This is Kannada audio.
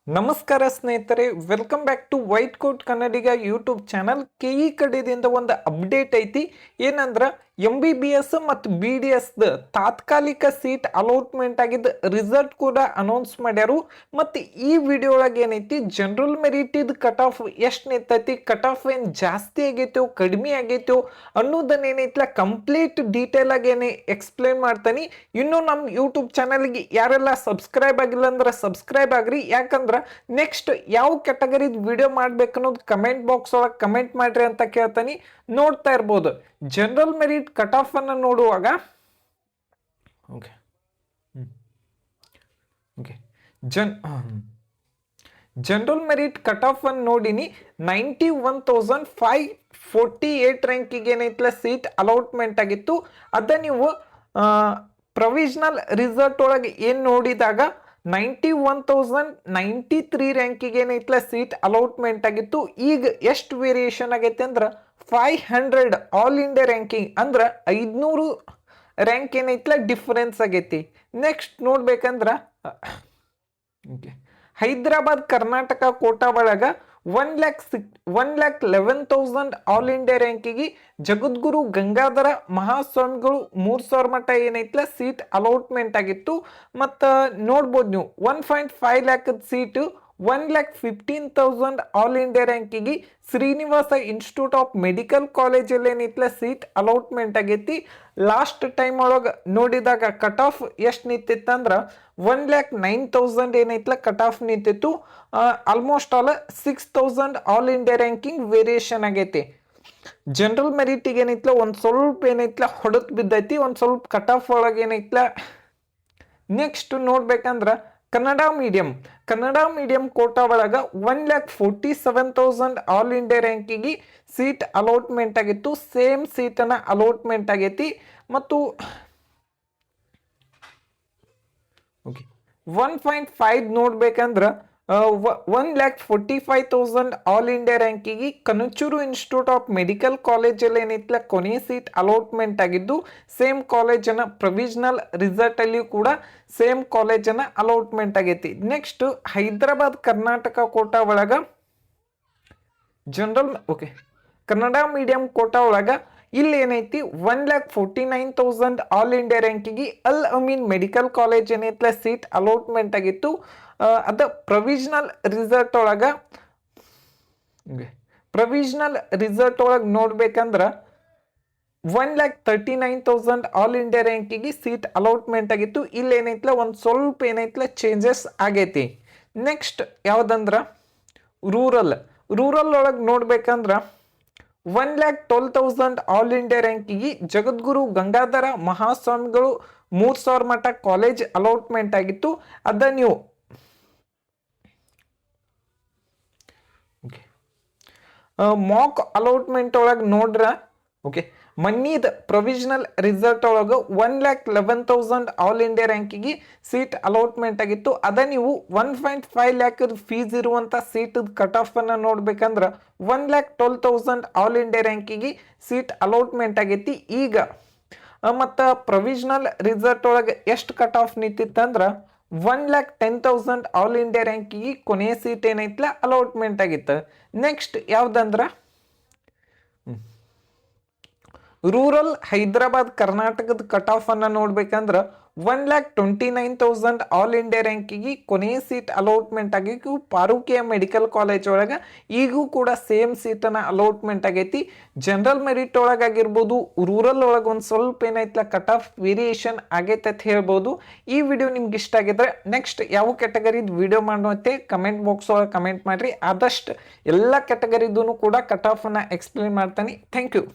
ನಮಸ್ಕಾರ ಸ್ನೇಹಿತರೆ, welcome back to white coat Kannadiga YouTube channel. KE ಕಡೆಯಿಂದ ಒಂದು ಅಪ್ಡೇಟ್ ಐತಿ. ಏನಂದ್ರ MBBS ಮತ್ತು BDS ತಾತ್ಕಾಲಿಕ ಸೀಟ್ ಅಲಾಟ್ಮೆಂಟ್ ಆಗಿದ್ದ ರಿಸಲ್ಟ್ ಕೂಡ ಅನೌನ್ಸ್ ಮಾಡ್ಯಾರು. ಮತ್ತು ಈ ವಿಡಿಯೋ ಒಳಗೆ ಏನೈತಿ, ಜನರಲ್ ಮೆರಿಟ್ ಇದ್ ಕಟ್ ಆಫ್ ಎಷ್ಟು ನಿಂತೈತಿ, ಕಟ್ ಆಫ್ ಏನು ಜಾಸ್ತಿ ಆಗೈತೋ ಕಡಿಮೆ ಆಗೈತೋ ಅನ್ನೋದನ್ನ ಏನೈತಿಲ್ಲ ಕಂಪ್ಲೀಟ್ ಡೀಟೇಲ್ ಆಗಿ ಎಕ್ಸ್ಪ್ಲೇನ್ ಮಾಡ್ತಾನೆ. ಇನ್ನು ನಮ್ಮ ಯೂಟ್ಯೂಬ್ ಚಾನಲ್ಗೆ ಯಾರೆಲ್ಲ ಸಬ್ಸ್ಕ್ರೈಬ್ ಆಗಿಲ್ಲ ಅಂದ್ರೆ ಸಬ್ಸ್ಕ್ರೈಬ್ ಆಗ್ರಿ. ಯಾಕಂದ್ರೆ ನೆಕ್ಸ್ಟ್ ಯಾವ ಕ್ಯಾಟಗರಿ ವಿಡಿಯೋ ಮಾಡ್ಬೇಕು ಅನ್ನೋದು ಕಮೆಂಟ್ ಬಾಕ್ಸ್ ಒಳಗೆ ಕಮೆಂಟ್ ಮಾಡ್ರಿ ಅಂತ ಕೇಳ್ತಾನೆ. ನೋಡ್ತಾ ಇರ್ಬೋದು, ಜನರಲ್ ಮೆರಿಟ್ ಕಟ್ ಆಫ್ ಅನ್ನು ನೋಡುವಾಗ okay okay general merit cut off ಅನ್ನು ನೋಡಿನಿ. 91,548 ರ್ಯಾಂಕಿಗೆ ಏನೈತಲ್ಲ ಸೀಟ್ ಅಲಾಟ್ಮೆಂಟ್ ಆಗಿತ್ತು. ಅದ ನೀವು ಪ್ರೊವಿಷನಲ್ ರಿಸಲ್ಟ್ ಒಳಗೆ ಏನು ನೋಡಿದಾಗ 91,093 ರ್ಯಾಂಕಿಗೆ ಏನೈತಲ್ಲ ಸೀಟ್ ಅಲಾಟ್ಮೆಂಟ್ ಆಗಿತ್ತು. ಈಗ ಎಷ್ಟು ವೇರಿಯೇಷನ್ ಆಗೈತೆ ಅಂದ್ರೆ 500 ಆಲ್ ಇಂಡಿಯಾ ರ್ಯಾಂಕಿಂಗ್ ಅಂದ್ರೆ 500 ರ್ಯಾಂಕ್ ಏನೈತಲ್ಲ ಡಿಫರೆನ್ಸ್ ಆಗೈತಿ. ನೆಕ್ಸ್ಟ್ ನೋಡ್ಬೇಕಂದ್ರ ಹೈದರಾಬಾದ್ ಕರ್ನಾಟಕ ಕೋಟಾ ಒಳಗ 1,11,000 ಆಲ್ ಇಂಡಿಯಾ ರ್ಯಾಂಕಿಗೆ ಜಗದ್ಗುರು ಗಂಗಾಧರ ಮಹಾಸ್ವಾಮಿಗಳು 3,000 ಮಟ್ಟ ಏನೈತಲ್ಲ ಸೀಟ್ ಅಲಾಟ್ಮೆಂಟ್ ಆಗಿತ್ತು. ಮತ್ತು ನೋಡ್ಬೋದು ನೀವು 1.5 ಲ್ಯಾಕ್ ಸೀಟು 1,15,000 ಆಲ್ ಇಂಡಿಯಾ ರ್ಯಾಂಕಿಗೆ ಶ್ರೀನಿವಾಸ ಇನ್ಸ್ಟಿಟ್ಯೂಟ್ ಆಫ್ ಮೆಡಿಕಲ್ ಕಾಲೇಜಲ್ಲಿ ಏನೈತಲ್ಲ ಸೀಟ್ ಅಲಾಟ್ಮೆಂಟ್ ಆಗೈತಿ. ಲಾಸ್ಟ್ ಟೈಮ್ ಒಳಗೆ ನೋಡಿದಾಗ ಕಟ್ ಆಫ್ ಎಷ್ಟು ನಿಂತಿತ್ತಂದ್ರೆ 1,09,000 ಏನೈತಲ್ಲ ಕಟ್ ಆಫ್ ನಿಂತಿತ್ತು. Almost all 6,000 all India ranking variation ಆಗೈತಿ. ಜನರಲ್ ಮೆರಿಟಿಗೆ ಏನೈತಲ್ಲ ಒಂದು ಸ್ವಲ್ಪ ಏನೈತಲ್ಲ ಹೊಡೆದು ಬಿದ್ದೈತಿ, ಒಂದು ಸ್ವಲ್ಪ ಕಟ್ ಆಫ್ ಒಳಗೆ ಏನೈತಲ್ಲ. ನೆಕ್ಸ್ಟ್ ನೋಡ್ಬೇಕಂದ್ರೆ ಕನ್ನಡ ಮೀಡಿಯಂ ಕೋಟಾ ಒಳಗ 1,47,000 ಆಲ್ ಇಂಡಿಯಾ ರ್ಯಾಂಕಿಗೆ ಸೀಟ್ ಅಲಾಟ್ಮೆಂಟ್ ಆಗಿತ್ತು. ಸೇಮ್ ಸೀಟನ್ನು ಅಲಾಟ್ಮೆಂಟ್ ಆಗೈತಿ. ಮತ್ತು 1.5 ನೋಡ್ಬೇಕಂದ್ರೆ 1,45,000 ಆಲ್ ಇಂಡಿಯಾ ರ್ಯಾಂಕಿಗೆ ಕನಚೂರು ಇನ್ಸ್ಟಿಟ್ಯೂಟ್ ಆಫ್ ಮೆಡಿಕಲ್ ಕಾಲೇಜಲ್ಲಿ ಏನೈತಿಲ್ಲ ಕೊನೆ ಸೀಟ್ ಅಲಾಟ್ಮೆಂಟ್ ಆಗಿದ್ದು. ಸೇಮ್ ಕಾಲೇಜನ್ನು ಪ್ರೊವಿಷನಲ್ ರಿಸಲ್ಟ್ ಅಲ್ಲಿ ಕೂಡ ಸೇಮ್ ಕಾಲೇಜನ್ನು ಅಲಾಟ್ಮೆಂಟ್ ಆಗೈತಿ. ನೆಕ್ಸ್ಟ್ ಹೈದರಾಬಾದ್ ಕರ್ನಾಟಕ ಕೋಟಾ ಒಳಗ ಕನ್ನಡ ಮೀಡಿಯಂ ಕೋಟಾ ಒಳಗ ಇಲ್ಲಿ ಏನೈತಿ 1,49,000 ಆಲ್ ಇಂಡಿಯಾ ರ್ಯಾಂಕಿಗೆ ಅಲ್ ಅಮೀನ್ ಮೆಡಿಕಲ್ ಕಾಲೇಜ್ ಏನೈತಲ್ಲ ಸೀಟ್ ಅಲಾಟ್ಮೆಂಟ್ ಆಗಿತ್ತು. ಅದ ಪ್ರೊವಿಷನಲ್ ರಿಸಲ್ಟ್ ಒಳಗೆ ನೋಡ್ಬೇಕಂದ್ರೆ 1,39,000 ಆಲ್ ಇಂಡಿಯಾ ರ್ಯಾಂಕಿಗೆ ಸೀಟ್ ಅಲಾಟ್ಮೆಂಟ್ ಆಗಿತ್ತು. ಇಲ್ಲಿ ಏನೈತಲ್ಲ ಒಂದು ಸ್ವಲ್ಪ ಏನೈತಲ್ಲ ಚೇಂಜಸ್ ಆಗೈತಿ. ನೆಕ್ಸ್ಟ್ ಯಾವುದಂದ್ರೆ ರೂರಲ್ ಒಳಗೆ ನೋಡ್ಬೇಕಂದ್ರೆ 1,12,000 ಆಲ್ ಇಂಡಿಯಾ ರ್ಯಾಂಕಿಗೆ ಜಗದ್ಗುರು ಗಂಗಾಧರ ಮಹಾಸ್ವಾಮಿಗಳು 3,000 ಮಟ್ಟ ಕಾಲೇಜ್ ಅಲಾಟ್ಮೆಂಟ್ ಆಗಿತ್ತು. ಅದ ನೀವು ಮಾಕ್ ಅಲಾಟ್ಮೆಂಟ್ ಒಳಗೆ ನೋಡ್ರ ಮನ್ನೀದ್ ಪ್ರೊವಿಷನಲ್ ರಿಸಲ್ಟ್ ಒಳಗೆ 1,11,000 ಆಲ್ ಇಂಡಿಯಾ ರ್ಯಾಂಕಿಗೆ ಸೀಟ್ ಅಲಾಟ್ಮೆಂಟ್ ಆಗಿತ್ತು. ಅದ ನೀವು 1.5 ಲ್ಯಾಕ್ ಫೀಸ್ ಇರುವಂಥ ಸೀಟ್ ಕಟ್ ಆಫ್ ಅನ್ನು ನೋಡ್ಬೇಕಂದ್ರೆ 1,12,000 ಆಲ್ ಇಂಡಿಯಾ ರ್ಯಾಂಕಿಗೆ ಸೀಟ್ ಅಲಾಟ್ಮೆಂಟ್ ಆಗೈತಿ. ಈಗ ಮತ್ತು ಪ್ರೊವಿಷನಲ್ ರಿಸಲ್ಟ್ ಒಳಗೆ ಎಷ್ಟು ಕಟ್ ಆಫ್ ನಿಂತಿತ್ತಂದ್ರೆ 1,10,000 ಆಲ್ ಇಂಡಿಯಾ ರ್ಯಾಂಕಿಗೆ ಕೊನೆಯ ಸೀಟ್ ಏನೈತಲ್ಲ ಅಲಾಟ್ಮೆಂಟ್ ಆಗಿತ್ತು. ನೆಕ್ಸ್ಟ್ ಯಾವುದಂದ್ರೆ ರೂರಲ್ ಹೈದರಾಬಾದ್ ಕರ್ನಾಟಕದ ಕಟ್ ಆಫ್ ಅನ್ನು ನೋಡ್ಬೇಕಂದ್ರೆ 1,29,000 ಆಲ್ ಇಂಡಿಯಾ ರ್ಯಾಂಕಿಗೆ ಕೊನೆಯ ಸೀಟ್ ಅಲಾಟ್ಮೆಂಟ್ ಆಗಿತ್ತು ಪಾರುಕಿಯ ಮೆಡಿಕಲ್ ಕಾಲೇಜ್ ಒಳಗೆ. ಈಗೂ ಕೂಡ ಸೇಮ್ ಸೀಟನ್ನು ಅಲಾಟ್ಮೆಂಟ್ ಆಗೈತಿ. ಜನರಲ್ ಮೆರಿಟ್ ಒಳಗಾಗಿರ್ಬೋದು, ರೂರಲ್ ಒಳಗೆ ಒಂದು ಸ್ವಲ್ಪ ಏನೈತಲ್ಲ ಕಟ್ ಆಫ್ ವೇರಿಯೇಷನ್ ಆಗೈತೆ ಅಂತ ಹೇಳ್ಬೋದು. ಈ ವಿಡಿಯೋ ನಿಮ್ಗೆ ಇಷ್ಟ ಆಗಿದ್ರೆ ನೆಕ್ಸ್ಟ್ ಯಾವ ಕ್ಯಾಟಗರಿದು ವಿಡಿಯೋ ಮಾಡುವಂತೆ ಕಮೆಂಟ್ ಬಾಕ್ಸ್ ಒಳಗೆ ಕಮೆಂಟ್ ಮಾಡಿರಿ. ಆದಷ್ಟು ಎಲ್ಲ ಕ್ಯಾಟಗರಿದೂ ಕೂಡ ಕಟ್ ಆಫನ್ನು ಎಕ್ಸ್ಪ್ಲೇನ್ ಮಾಡ್ತಾನೆ. Thank you.